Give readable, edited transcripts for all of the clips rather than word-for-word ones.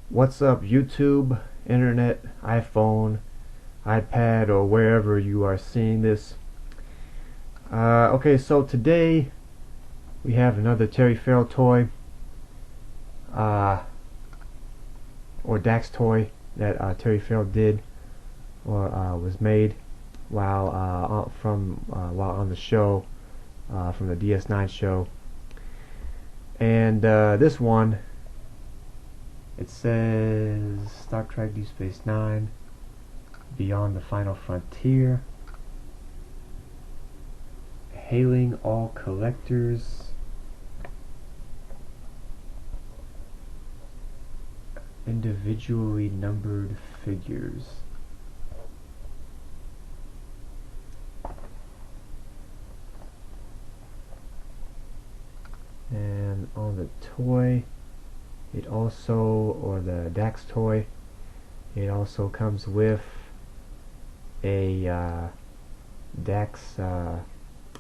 What's up, YouTube, internet, iPhone, iPad, or wherever you are seeing this? Okay, so today we have another Farrell Toy, uh, or Dax toy that Farrell did or was made while on the show from the DS9 show, and this one. It says Star Trek Deep Space Nine, Beyond the Final Frontier, hailing all collectors, individually numbered figures. And on the toy, it also, or the Dax toy, it also comes with a Dax, I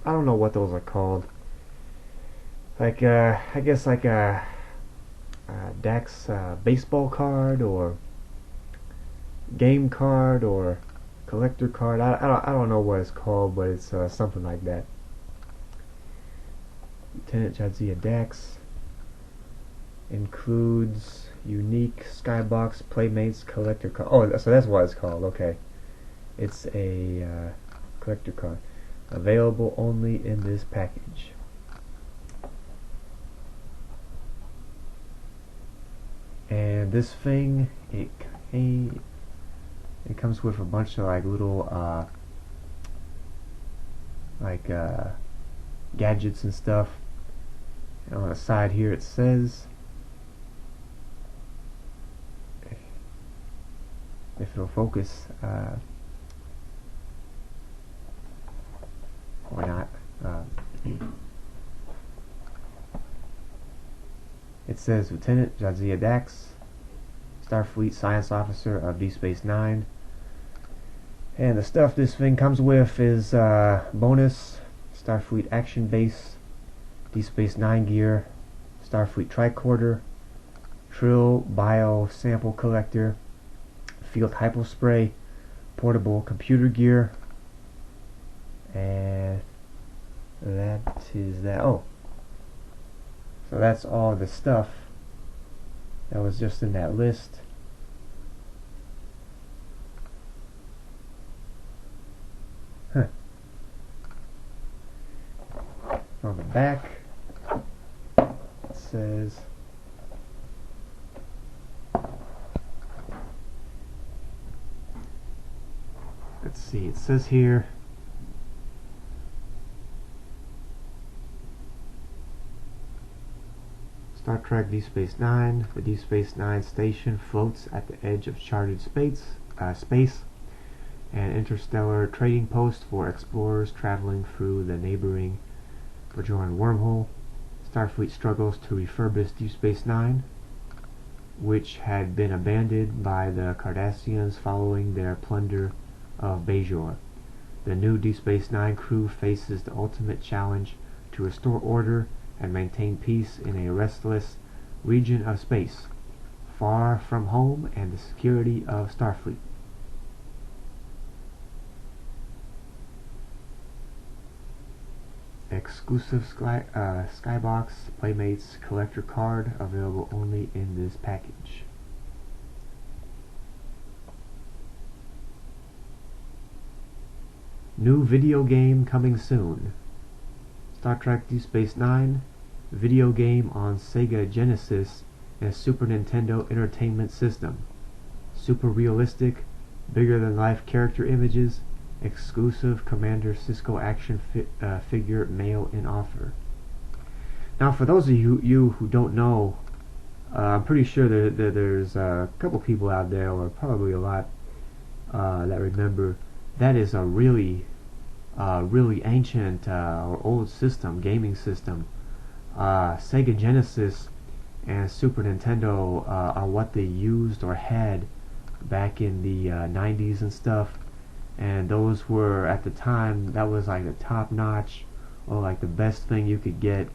don't know what those are called. Like, I guess like a Dax baseball card or game card or collector card. I don't know what it's called, but it's something like that. Lieutenant Jadzia Dax includes unique Skybox Playmates collector card. Oh, so that's what it's called. Okay, it's a collector card available only in this package. And this thing, it comes with a bunch of like little gadgets and stuff. And on the side here it says, if it'll focus, or not, it says Lieutenant Jadzia Dax, Starfleet Science Officer of Deep Space Nine. And the stuff this thing comes with is bonus Starfleet Action Base, Deep Space Nine gear, Starfleet Tricorder, Trill Bio Sample Collector, Field Hypospray, portable computer gear, and that is that. Oh, so that's all the stuff that was just in that list. Huh. On the back it says, let's see, it says here, Star Trek Deep Space Nine. The Deep Space Nine station floats at the edge of charted space, an interstellar trading post for explorers traveling through the neighboring Bajoran wormhole. Starfleet struggles to refurbish Deep Space Nine, which had been abandoned by the Cardassians following their plunder of Bajor. The new Deep Space Nine crew faces the ultimate challenge to restore order and maintain peace in a restless region of space, far from home and the security of Starfleet. Exclusive Skybox Playmates collector card available only in this package. New video game coming soon. Star Trek Deep Space Nine video game on Sega Genesis and Super Nintendo Entertainment System. Super realistic, bigger than life character images, exclusive Commander Sisko action figure mail in offer. Now, for those of you who don't know, I'm pretty sure there's a couple people out there, or probably a lot, that remember that is a really ancient or old system, gaming system. Sega Genesis and Super Nintendo are what they used or had back in the 90s and stuff, and those were, at the time, that was like the top notch, or like the best thing you could get.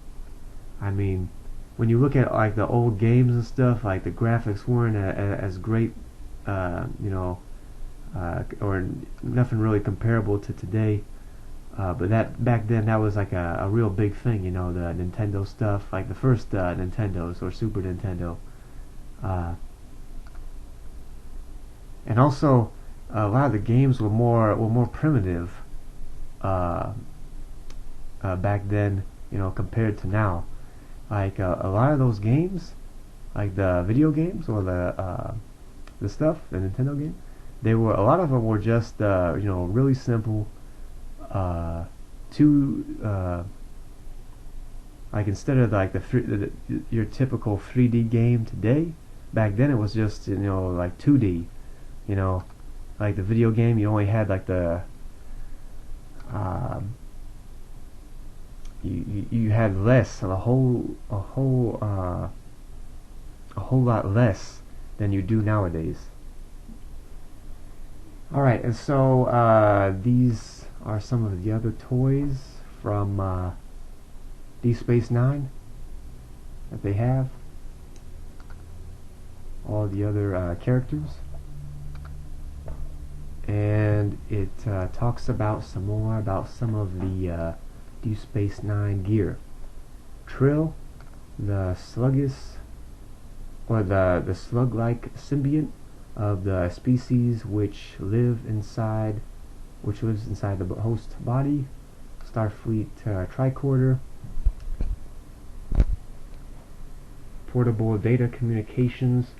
I mean, when you look at like the old games and stuff, like the graphics weren't as great, you know, or nothing really comparable to today. But that back then, that was like a real big thing, you know, the Nintendo stuff, like the first Nintendos or Super Nintendo. Uh, and also, a lot of the games were more primitive uh, back then, you know, compared to now. Like a lot of those games, like the video games or the stuff, the Nintendo game, a lot of them were just you know, really simple. Uh, two Like instead of like your typical 3D game today, back then it was just, you know, like 2D. You know, like the video game, you only had like um, you had less, a whole lot less than you do nowadays. Alright, and so these are some of the other toys from Deep Space Nine that they have. All the other characters. And it talks about some more about some of the Deep Space Nine gear. Trill, the sluggish, or the slug-like symbiont of the species which lives inside the host body. Starfleet tricorder. Portable data communications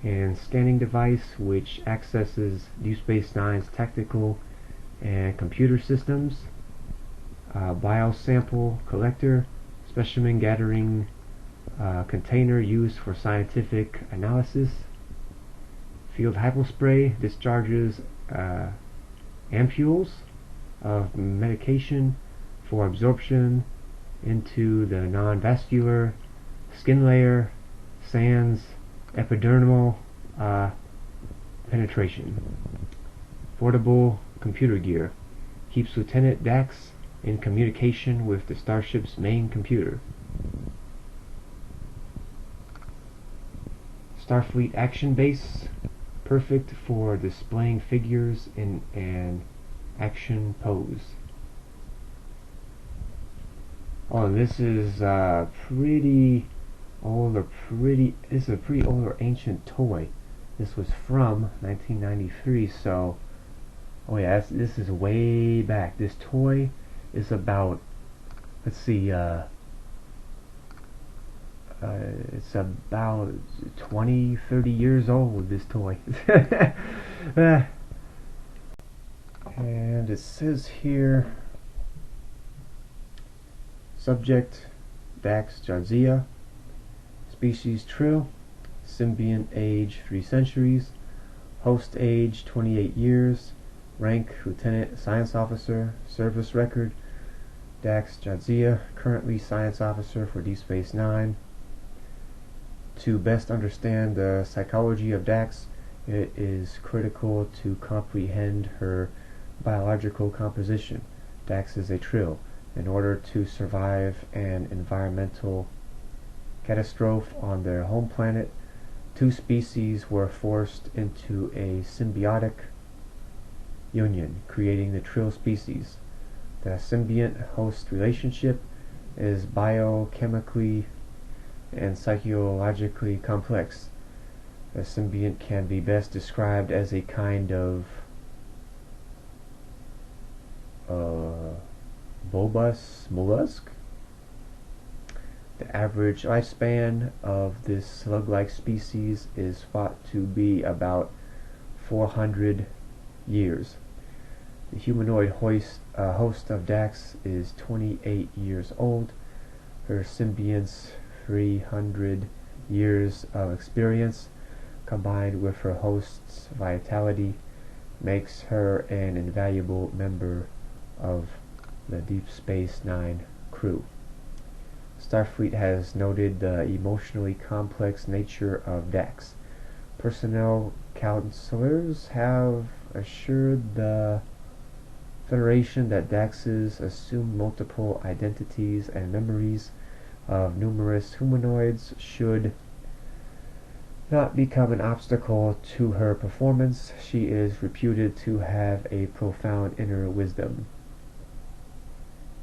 and scanning device which accesses Deep Space Nine's tactical and computer systems. Biosample collector, specimen gathering container used for scientific analysis. Field hypospray discharges ampules of medication for absorption into the non-vascular skin layer, sans epidermal penetration. Portable computer gear keeps Lieutenant Dax in communication with the starship's main computer. Starfleet action base, perfect for displaying figures in an action pose. Oh, and this is pretty old, this is a pretty old or ancient toy. This was from 1993, so oh yeah, this is way back. This toy is about, let's see, it's about 20-30 years old, this toy. And it says here, subject Dax Jadzia, species Trill, symbiont age 3 centuries, host age 28 years, rank Lieutenant Science Officer, service record Dax Jadzia, currently Science Officer for Deep Space Nine. To best understand the psychology of Dax, it is critical to comprehend her biological composition. Dax is a Trill. In order to survive an environmental catastrophe on their home planet, two species were forced into a symbiotic union, creating the Trill species. The symbiont-host relationship is biochemically and psychologically complex. The symbiont can be best described as a kind of bulbous mollusk. The average lifespan of this slug-like species is thought to be about 400 years. The humanoid host of Dax is 28 years old. Her symbiont's 300 years of experience, combined with her host's vitality, makes her an invaluable member of the Deep Space Nine crew. Starfleet has noted the emotionally complex nature of Dax. Personnel counselors have assured the Federation that Daxes assume multiple identities and memories, of numerous humanoids should not become an obstacle to her performance. She is reputed to have a profound inner wisdom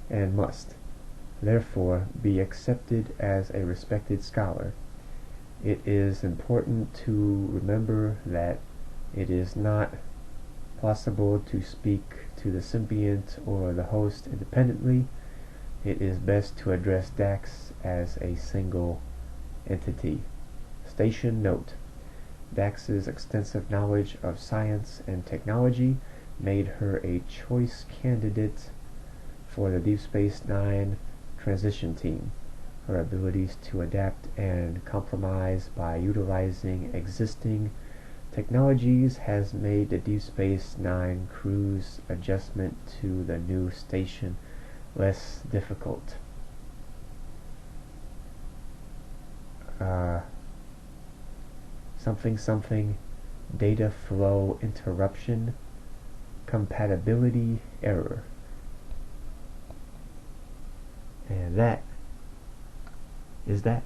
and must, therefore, be accepted as a respected scholar. It is important to remember that it is not possible to speak to the symbiont or the host independently. It is best to address Dax as a single entity. Station note: Dax's extensive knowledge of science and technology made her a choice candidate for the Deep Space Nine transition team. Her abilities to adapt and compromise by utilizing existing technologies has made the Deep Space Nine crew's adjustment to the new station less difficult. Something data flow interruption compatibility error. And that is that.